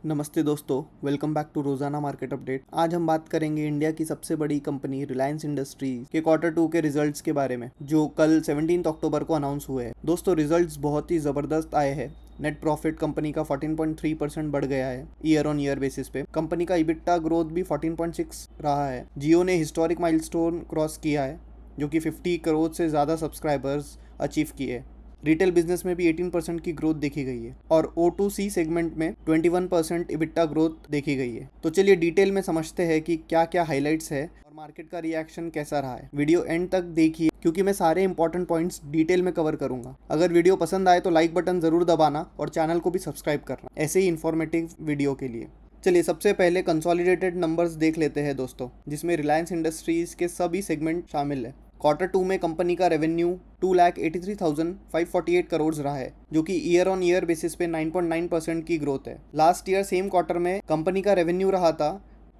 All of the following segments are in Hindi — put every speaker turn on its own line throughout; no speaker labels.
नमस्ते दोस्तों, वेलकम बैक टू रोजाना मार्केट अपडेट। आज हम बात करेंगे इंडिया की सबसे बड़ी कंपनी रिलायंस इंडस्ट्रीज के क्वार्टर 2 के रिजल्ट्स के बारे में, जो कल 17 अक्टूबर को अनाउंस हुए हैं। दोस्तों, रिजल्ट्स बहुत ही ज़बरदस्त आए हैं। नेट प्रॉफिट कंपनी का 14.3% बढ़ गया है ईयर ऑन ईयर बेसिस पे। कंपनी का इबिट्टा ग्रोथ भी 14.6 रहा है। जियो ने हिस्टोरिक माइलस्टोन क्रॉस किया है, जो कि 50 करोड़ से ज़्यादा सब्सक्राइबर्स अचीव किए। रिटेल बिजनेस में भी 18% की ग्रोथ देखी गई है और O2C सेगमेंट में 21% इबिट्टा ग्रोथ देखी गई है। तो चलिए डिटेल में समझते हैं कि क्या क्या हाइलाइट्स है और मार्केट का रिएक्शन कैसा रहा है। वीडियो एंड तक देखिए, क्योंकि मैं सारे इंपॉर्टेंट पॉइंट्स डिटेल में कवर करूंगा। अगर वीडियो पसंद आए तो लाइक बटन जरूर दबाना और चैनल को भी सब्सक्राइब करना, ऐसे ही इंफॉर्मेटिव वीडियो के लिए। चलिए सबसे पहले कंसोलिडेटेड नंबर्स देख लेते हैं दोस्तों, जिसमें रिलायंस इंडस्ट्रीज के सभी सेगमेंट शामिल है। क्वार्टर 2 में कंपनी का रेवेन्यू 2,83,548 करोड़ रहा है, जो कि ईयर ऑन ईयर बेसिस पे 9.9% की ग्रोथ है। लास्ट ईयर सेम क्वार्टर में कंपनी का रेवेन्यू रहा था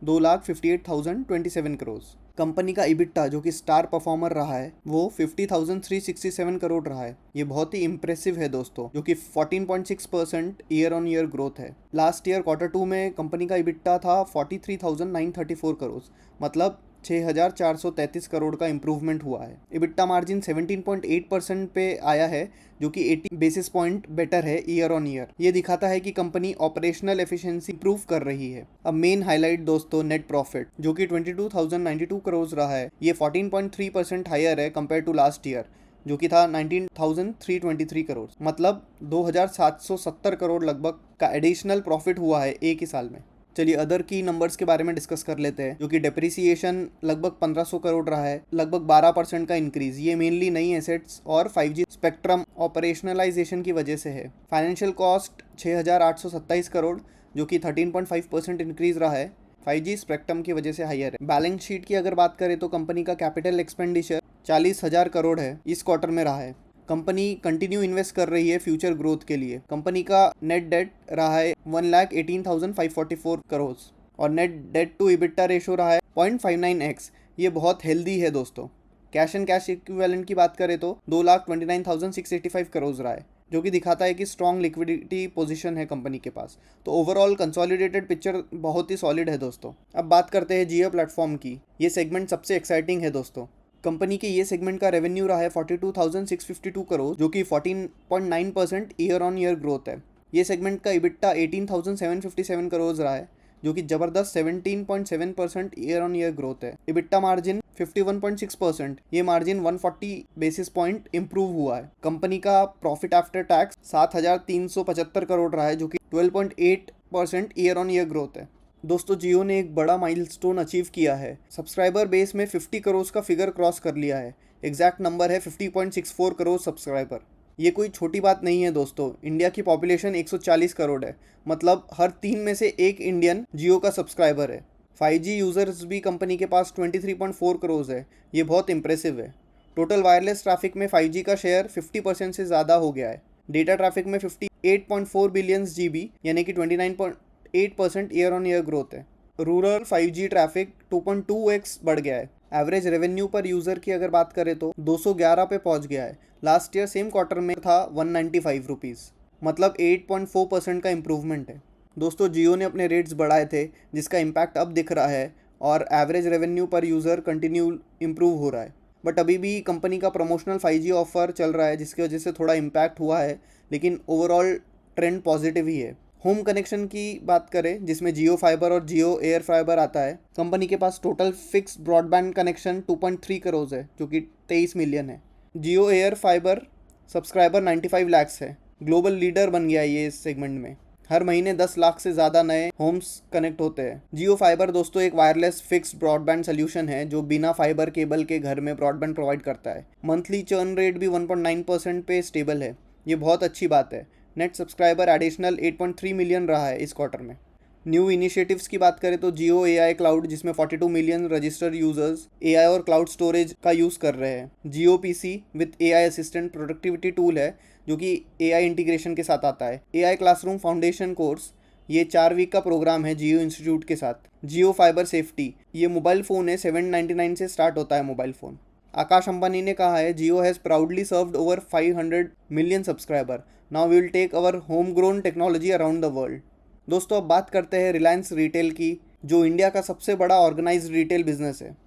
2,58,027 करोड़। कंपनी का इबिट्टा, जो कि स्टार परफॉर्मर रहा है, वो 50,367 करोड़ रहा है। ये बहुत ही इंप्रेसिव है दोस्तों, जो कि 14.6% ईयर ऑन ईयर ग्रोथ है। लास्ट ईयर क्वार्टर 2 में कंपनी का इबिट्टा था 43,934 करोड़, मतलब 6,433 करोड़ का इंप्रूवमेंट हुआ है। इबिट्टा मार्जिन 17.8% पे आया है, जो कि 80 बेसिस पॉइंट बेटर है ईयर ऑन ईयर। ये दिखाता है कि कंपनी ऑपरेशनल एफिशिएंसी इंप्रूव कर रही है। अब मेन हाईलाइट दोस्तों, नेट प्रॉफिट, जो कि 22,092 करोड़ रहा है। ये 14.3% हायर है कंपेयर टू लास्ट ईयर, जो कि था 19,323 करोड़, मतलब 2,770 करोड़ लगभग का एडिशनल प्रॉफिट हुआ है एक ही साल में। चलिए अदर की नंबर्स के बारे में डिस्कस कर लेते हैं, जो कि डेप्रिसिएशन लगभग 1,500 करोड़ रहा है, लगभग 12% का इंक्रीज। ये मेनली नई एसेट्स और 5G स्पेक्ट्रम ऑपरेशनलाइजेशन की वजह से है। फाइनेंशियल कॉस्ट 6,827 करोड़, जो कि 13.5% इंक्रीज रहा है, 5G स्पेक्ट्रम की वजह से हायर है। बैलेंस शीट की अगर बात करें तो कंपनी का कैपिटल एक्सपेंडिचर 40,000 करोड़ है, इस क्वार्टर में रहा है। कंपनी कंटिन्यू इन्वेस्ट कर रही है फ्यूचर ग्रोथ के लिए। कंपनी का नेट डेट रहा है 1,18,544 करोड़ और net date to EBITDA ratio रहा है 0.59x। ये बहुत हेल्दी है दोस्तों। कैश एंड कैश इक्विवेलेंट की बात करें तो 2,29,685 करोड़ रहा है, जो कि दिखाता है कि स्ट्रॉन्ग लिक्विडिटी पोजीशन है कंपनी के पास। तो ओवरऑल कंसोलिडेटेड पिक्चर बहुत ही सॉलिड है दोस्तों। अब बात करते हैं जियो प्लेटफॉर्म की। ये सेगमेंट सबसे एक्साइटिंग है दोस्तों। कंपनी के ये सेगमेंट का रेवेन्यू रहा है 42,652 करोड़, जो कि 14.9% ईयर ऑन ईयर ग्रोथ है। ये सेगमेंट का इबिट्टा 18,757 करोड़ रहा है, जो कि जबरदस्त 17.7% ईयर ऑन ईयर ग्रोथ है। इबिट्टा मार्जिन 51.6%, ये मार्जिन 140 बेसिस पॉइंट इंप्रूव हुआ है। कंपनी का प्रॉफिट आफ्टर टैक्स 7,375 करोड़ रहा है, जो कि 12.8% ईयर ऑन ईयर ग्रोथ है। दोस्तों, जियो ने एक बड़ा माइलस्टोन अचीव किया है। सब्सक्राइबर बेस में 50 करोड़ का फिगर क्रॉस कर लिया है। एग्जैक्ट नंबर है 50.64 करोड़ सब्सक्राइबर। ये कोई छोटी बात नहीं है दोस्तों। इंडिया की पॉपुलेशन 140 करोड़ है, मतलब हर 3 में से एक इंडियन जियो का सब्सक्राइबर है। 5G यूजर्स भी कंपनी के पास 23.4 करोड़ है। ये बहुत इंप्रेसिव है। टोटल वायरलेस ट्रैफिक में 5G का शेयर 50% से ज़्यादा हो गया है। डेटा ट्रैफिक में 58.4 बिलियन GB, यानी कि 29.8% ईयर ऑन ईयर ग्रोथ है। रूरल 5G ट्रैफिक 2.2x बढ़ गया है। एवरेज रेवेन्यू पर यूज़र की अगर बात करें तो 211 पे पहुंच गया है। लास्ट ईयर सेम क्वार्टर में था 195 रुपीज़, मतलब 8.4% का इम्प्रूवमेंट है। दोस्तों, जियो ने अपने रेट्स बढ़ाए थे, जिसका इम्पैक्ट अब दिख रहा है और एवरेज रेवेन्यू पर यूज़र कंटिन्यू इम्प्रूव हो रहा है। बट अभी भी कंपनी का प्रमोशनल 5G ऑफर चल रहा है, जिसकी वजह से थोड़ा इम्पैक्ट हुआ है, लेकिन ओवरऑल ट्रेंड पॉजिटिव ही है। होम कनेक्शन की बात करें, जिसमें जियो फाइबर और जियो एयर फाइबर आता है, कंपनी के पास total fix broadband connection 2.3 crore है, जो कि 23 मिलियन है। Jio air fiber subscriber 95 lakh है। ग्लोबल लीडर बन गया है ये इस सेगमेंट में। हर महीने 10 लाख से ज़्यादा नए होम्स कनेक्ट होते हैं। जियो फाइबर दोस्तों एक वायरलेस फिक्स ब्रॉडबैंड सोल्यूशन है, जो बिना फाइबर केबल के घर में ब्रॉडबैंड प्रोवाइड करता है। मंथली चर्न रेट भी 1.9% पे स्टेबल है। ये बहुत अच्छी बात है। नेट सब्सक्राइबर एडिशनल 8.3 मिलियन रहा है इस क्वार्टर में। न्यू इनिशिएटिव्स की बात करें तो जियो एआई क्लाउड, जिसमें 42 मिलियन रजिस्टर्ड यूजर्स एआई और क्लाउड स्टोरेज का यूज़ कर रहे हैं। Jio PC with AI assistant productivity tool है, जो कि एआई इंटीग्रेशन के साथ आता है। एआई क्लासरूम फाउंडेशन कोर्स, ये 4 वीक का प्रोग्राम है जियो इंस्टीट्यूट के साथ। जियो फाइबर सेफ्टी, ये मोबाइल फ़ोन है, 799 से स्टार्ट होता है मोबाइल फ़ोन। आकाश अंबानी ने कहा है, Jio has proudly served over 500 million subscriber. Now we will take our home grown technology around the world. दोस्तों अब बात करते हैं रिलायंस रिटेल की, जो इंडिया का सबसे बड़ा ऑर्गेनाइज्ड रिटेल बिजनेस है।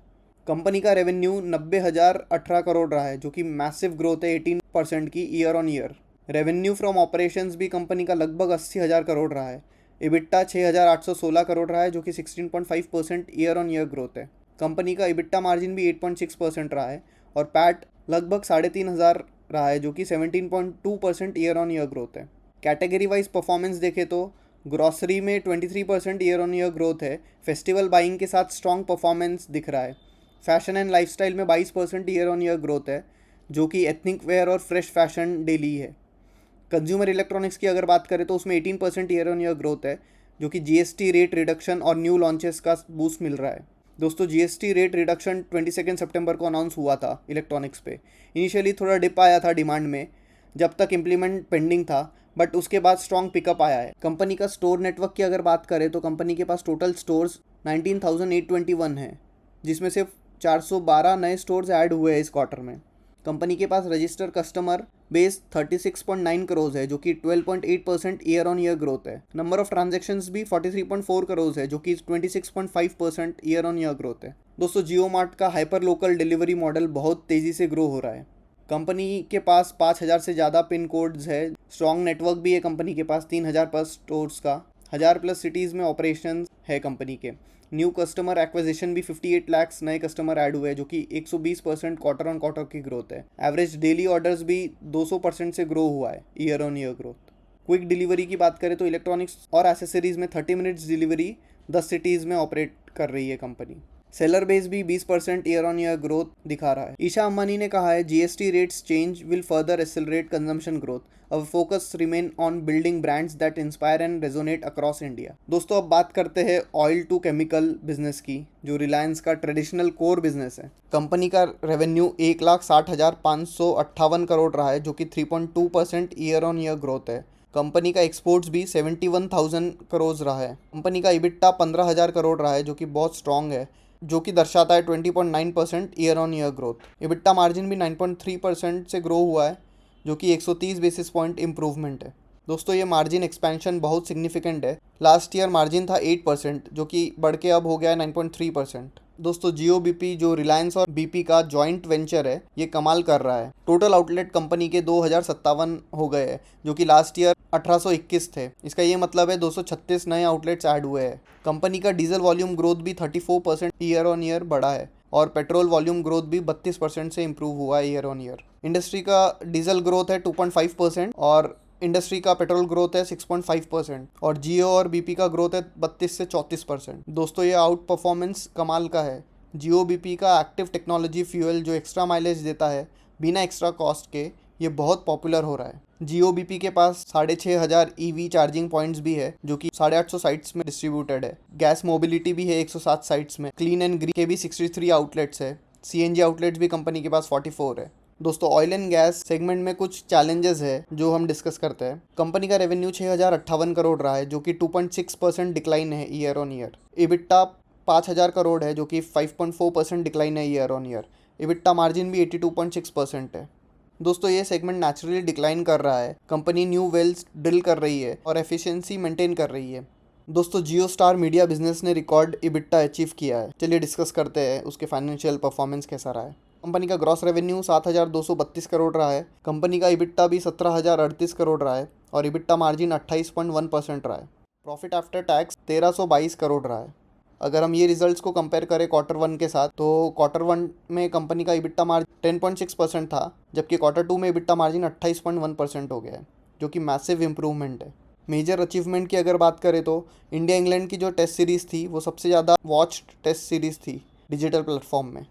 कंपनी का रेवेन्यू 90,018 करोड़ रहा है, जो कि मैसिव ग्रोथ है 18% की year on year. Revenue from operations भी कंपनी का लगभग 80,000 करोड़ रहा है। इबिट्टा 6,816 करोड़ रहा है, जो कि 16.5% ईयर ऑन ईयर ग्रोथ है। कंपनी का इबिट्टा मार्जिन भी 8.6% रहा है और पैट लगभग 3,500 रहा है, जो कि 17.2% ईयर ऑन ईयर ग्रोथ है। कैटेगरी वाइज परफॉर्मेंस देखें तो ग्रॉसरी में 23% ईयर ऑन ईयर ग्रोथ है। फेस्टिवल बाइंग के साथ स्ट्रॉन्ग परफॉर्मेंस दिख रहा है। फैशन एंड लाइफस्टाइल में 22% ईयर ऑन ईयर ग्रोथ है, जो कि एथनिक वेयर और फ्रेश फैशन डेली है। कंज्यूमर इलेक्ट्रॉनिक्स की अगर बात करें तो उसमें 18% ईयर ऑन ईयर ग्रोथ है, जो कि जीएसटी रेट रिडक्शन और न्यू लॉन्चेस का बूस्ट मिल रहा है। दोस्तों जीएसटी रेट रिडक्शन 22 सितंबर को अनाउंस हुआ था इलेक्ट्रॉनिक्स पे। इनिशियली थोड़ा डिप आया था डिमांड में जब तक इम्प्लीमेंट पेंडिंग था, बट उसके बाद स्ट्रॉन्ग पिकअप आया है। कंपनी का स्टोर नेटवर्क की अगर बात करें तो कंपनी के पास टोटल स्टोर्स 19,821 हैं, जिसमें से 412 नए स्टोर्स ऐड हुए हैं इस क्वार्टर में। कंपनी के पास रजिस्टर्ड कस्टमर बेस 36.9 करोड़ है, जो कि 12.8% ईयर ऑन ईयर ग्रोथ है। नंबर ऑफ ट्रांजैक्शंस भी 43.4 करोड़ है, जो कि 26.5% ईयर ऑन ईयर ग्रोथ है। दोस्तों जियो मार्ट का हाइपर लोकल डिलीवरी मॉडल बहुत तेज़ी से ग्रो हो रहा है। कंपनी के पास 5,000 से ज़्यादा पिन कोड्स है। स्ट्रॉन्ग नेटवर्क भी है कंपनी के पास 3,000 प्लस स्टोर्स का। 1,000 प्लस सिटीज़ में ऑपरेशन है कंपनी के। न्यू कस्टमर एक्विजिशन भी 58 लाख नए कस्टमर ऐड हुए, जो कि 120% क्वार्टर ऑन क्वार्टर की ग्रोथ है। एवरेज डेली ऑर्डर्स भी 200% से ग्रो हुआ है year on year growth. Quick delivery की बात करें तो इलेक्ट्रॉनिक्स और एसेसरीज में 30 मिनट्स डिलीवरी 10 सिटीज़ में ऑपरेट कर रही है कंपनी। सेलर बेस भी 20% ईयर ऑन ईयर ग्रोथ दिखा रहा है। ईशा अंबानी ने कहा है GST rates change will further accelerate consumption growth. Our focus remain on building brands that inspire and resonate across India. दोस्तों अब बात करते हैं ऑयल टू केमिकल बिजनेस की, जो रिलायंस का ट्रेडिशनल कोर बिजनेस है। कंपनी का रेवेन्यू 1,60,558 करोड़ रहा है, जो कि 3.2% ईयर ऑन ईयर ग्रोथ है। कंपनी का एक्सपोर्ट्स भी 71,000 करोड़ रहा है। कंपनी का इबिट्टा 15,000 करोड़ रहा है, जो कि बहुत स्ट्रॉन्ग है, जो कि दर्शाता है 20.9% year on year growth. EBITDA margin भी 9.3% से ग्रो हुआ है, जो कि 130 बेसिस पॉइंट इम्प्रूवमेंट है। दोस्तों ये मार्जिन एक्सपेंशन बहुत सिग्निफिकेंट है। लास्ट ईयर मार्जिन था 8%, जो कि बढ़ के अब हो गया है 9.3%। दोस्तों जियो बीपी, जो रिलायंस और बीपी का जॉइंट वेंचर है, ये कमाल कर रहा है। टोटल आउटलेट कंपनी के 2,057 हो गए हैं, जो कि लास्ट ईयर 1,821 थे। इसका ये मतलब है 236 नए आउटलेट्स ऐड हुए हैं। कंपनी का डीजल वॉल्यूम ग्रोथ भी 34% ईयर ऑन ईयर बढ़ा है और पेट्रोल वॉल्यूम ग्रोथ भी 32% से इंप्रूव हुआ है ईयर ऑन ईयर। इंडस्ट्री का डीजल ग्रोथ है 2.5% और इंडस्ट्री का पेट्रोल ग्रोथ है 6.5% और जियो और बीपी का ग्रोथ है 32 से 34%। दोस्तों ये आउट परफॉर्मेंस कमाल का है। जियो बीपी का एक्टिव टेक्नोलॉजी फ्यूल जो एक्स्ट्रा माइलेज देता है बिना एक्स्ट्रा कॉस्ट के, ये बहुत पॉपुलर हो रहा है। जियो बीपी के पास 6,500 ईवी चार्जिंग पॉइंट्स भी है, जो कि 850 साइट्स में डिस्ट्रीब्यूटेड है। गैस मोबिलिटी भी है 107 साइट्स में। क्लीन एंड ग्रीन के भी 63 आउटलेट्स है। सीएनजी आउटलेट्स भी कंपनी के पास 44 है। दोस्तों ऑयल एंड गैस सेगमेंट में कुछ चैलेंजेस है जो हम डिस्कस करते हैं। कंपनी का रेवेन्यू 6,058 करोड़ रहा है, जो कि 2.6% डिक्लाइन है year on year. EBITDA 5,000 crore है, जो कि 5.4% डिक्लाइन है year on year. EBITDA margin भी 82.6% है। दोस्तों ये सेगमेंट नेचुरली डिक्लाइन कर रहा है। कंपनी न्यू वेल्स ड्रिल कर रही है और एफिशिएंसी मेंटेन कर रही है। दोस्तों जियो स्टार मीडिया बिजनेस ने रिकॉर्ड इबिट्टा अचीव किया है। चलिए डिस्कस करते हैं उसके फाइनेंशियल परफॉर्मेंस कैसा रहा है। कंपनी का ग्रॉस रेवेन्यू 7,232 करोड़ रहा है। कंपनी का इबिट्टा भी 17,038 करोड़ रहा है और इबिट्टा मार्जिन 28.1% रहा है। प्रॉफिट आफ्टर टैक्स 1,322 करोड़ रहा है। अगर हम ये रिजल्ट्स को कंपेयर करें क्वार्टर 1 के साथ, तो क्वार्टर 1 में कंपनी का इबिट्टा मार्जिन 10.6% था, जबकि क्वार्टर 2 में इबिट्टा मार्जिन 28.1% हो गया है, जो कि मैसिव इंप्रूवमेंट है। मेजर अचीवमेंट की अगर बात करें तो इंडिया इंग्लैंड की जो टेस्ट सीरीज़ थी वो सबसे ज़्यादा वॉच्ड टेस्ट सीरीज़ थी डिजिटल प्लेटफॉर्म में,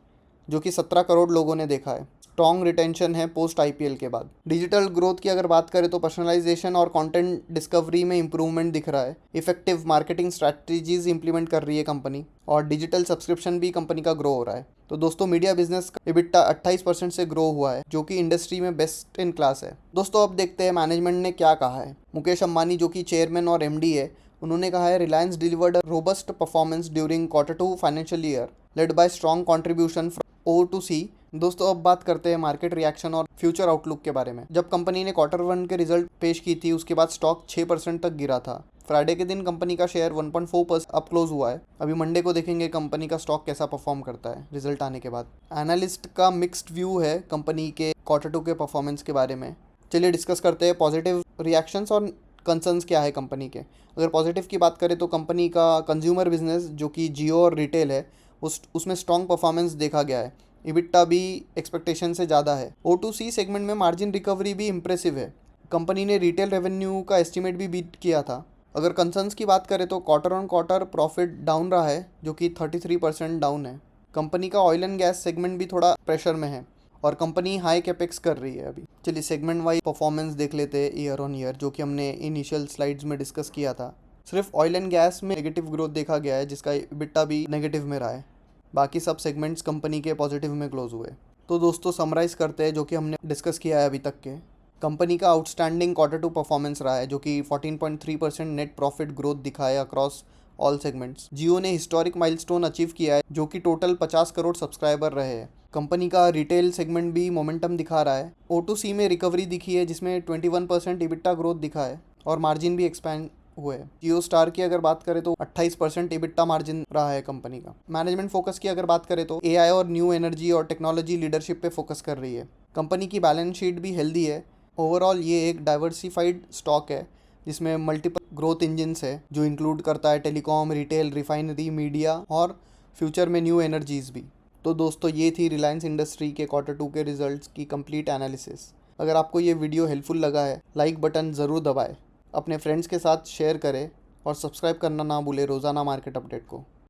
जो कि 17 करोड़ लोगों ने देखा है। स्ट्रॉन्ग रिटेंशन है पोस्ट आईपीएल के बाद। डिजिटल ग्रोथ की अगर बात करें तो पर्सनलाइजेशन और कंटेंट डिस्कवरी में इंप्रूवमेंट दिख रहा है। इफेक्टिव मार्केटिंग स्ट्रैटेजीज इंप्लीमेंट कर रही है कंपनी और डिजिटल सब्सक्रिप्शन भी कंपनी का ग्रो हो रहा है। तो दोस्तों मीडिया बिजनेस का इबिट्टा 28% से ग्रो हुआ है, जो कि इंडस्ट्री में बेस्ट इन क्लास है। दोस्तों अब देखते हैं मैनेजमेंट ने क्या कहा है। मुकेश अंबानी, जो कि चेयरमैन और एमडी है, उन्होंने कहा है Reliance delivered a robust performance during quarter 2 financial year led by strong contribution from O to C दोस्तों अब बात करते हैं मार्केट रिएक्शन और फ्यूचर आउटलुक के बारे में। जब कंपनी ने Q1 के रिजल्ट पेश की थी उसके बाद स्टॉक 6% तक गिरा था। फ्राइडे के दिन कंपनी का शेयर 1.4% अप क्लोज हुआ है। अभी मंडे को देखेंगे कंपनी का स्टॉक कैसा परफॉर्म करता है रिजल्ट आने के बाद। एनालिस्ट का मिक्स्ड व्यू है कंपनी के Q2 के परफॉर्मेंस के बारे में। चलिए डिस्कस करते हैं पॉजिटिव रिएक्शंस और कंसर्न्स क्या है कंपनी के। अगर पॉजिटिव की बात करें तो कंपनी का कंज्यूमर बिजनेस जो कि जियो और रिटेल है उसमें स्ट्रॉन्ग परफॉर्मेंस देखा गया है। EBITDA भी एक्सपेक्टेशन से ज़्यादा है। O2C सेगमेंट में मार्जिन रिकवरी भी इम्प्रेसिव है। कंपनी ने रिटेल रेवेन्यू का एस्टिमेट भी बीट किया था। अगर कंसर्न्स की बात करें तो क्वार्टर प्रॉफिट डाउन रहा है जो कि 33% डाउन है। कंपनी का ऑयल एंड गैस सेगमेंट भी थोड़ा प्रेशर में है और कंपनी हाई कैपेक्स कर रही है अभी। चलिए सेगमेंट वाइज परफॉर्मेंस देख लेते हैं ईयर ऑन ईयर, जो कि हमने इनिशियल स्लाइड्स में डिस्कस किया था। सिर्फ ऑयल एंड गैस में नेगेटिव ग्रोथ देखा गया है जिसका EBITDA भी नेगेटिव में रहा है। बाकी सब सेगमेंट्स कंपनी के पॉजिटिव में क्लोज हुए। तो दोस्तों समराइज़ करते हैं जो कि हमने डिस्कस किया है अभी तक के। कंपनी का आउटस्टैंडिंग Q2 परफॉर्मेंस रहा है जो कि 14.3% नेट प्रॉफिट ग्रोथ दिखाया अक्रॉस ऑल सेगमेंट्स। जियो ने हिस्टोरिक माइलस्टोन अचीव किया है जो कि टोटल 50 करोड़ सब्सक्राइबर रहे हैं। कंपनी का रिटेल सेगमेंट भी मोमेंटम दिखा रहा है। O2C में रिकवरी दिखी है जिसमें 21% EBITDA ग्रोथ दिखा है और मार्जिन भी एक्सपैंड हुए। जियो स्टार की अगर बात करें तो 28% EBITDA मार्जिन रहा है कंपनी का। मैनेजमेंट फोकस की अगर बात करें तो AI और न्यू एनर्जी और टेक्नोलॉजी लीडरशिप पे फोकस कर रही है। कंपनी की बैलेंस शीट भी हेल्दी है। ओवरऑल ये एक डाइवर्सिफाइड स्टॉक है जिसमें मल्टीपल ग्रोथ इंजिन्स है जो इंक्लूड करता है टेलीकॉम, रिटेल, रिफाइनरी, मीडिया और फ्यूचर में न्यू एनर्जीज भी। तो दोस्तों ये थी रिलायंस इंडस्ट्री के Q2 के रिजल्ट्स की कंप्लीट एनालिसिस। अगर आपको ये वीडियो हेल्पफुल लगा है लाइक बटन ज़रूर दबाएं, अपने फ्रेंड्स के साथ शेयर करें और सब्सक्राइब करना ना भूलें रोज़ाना मार्केट अपडेट को।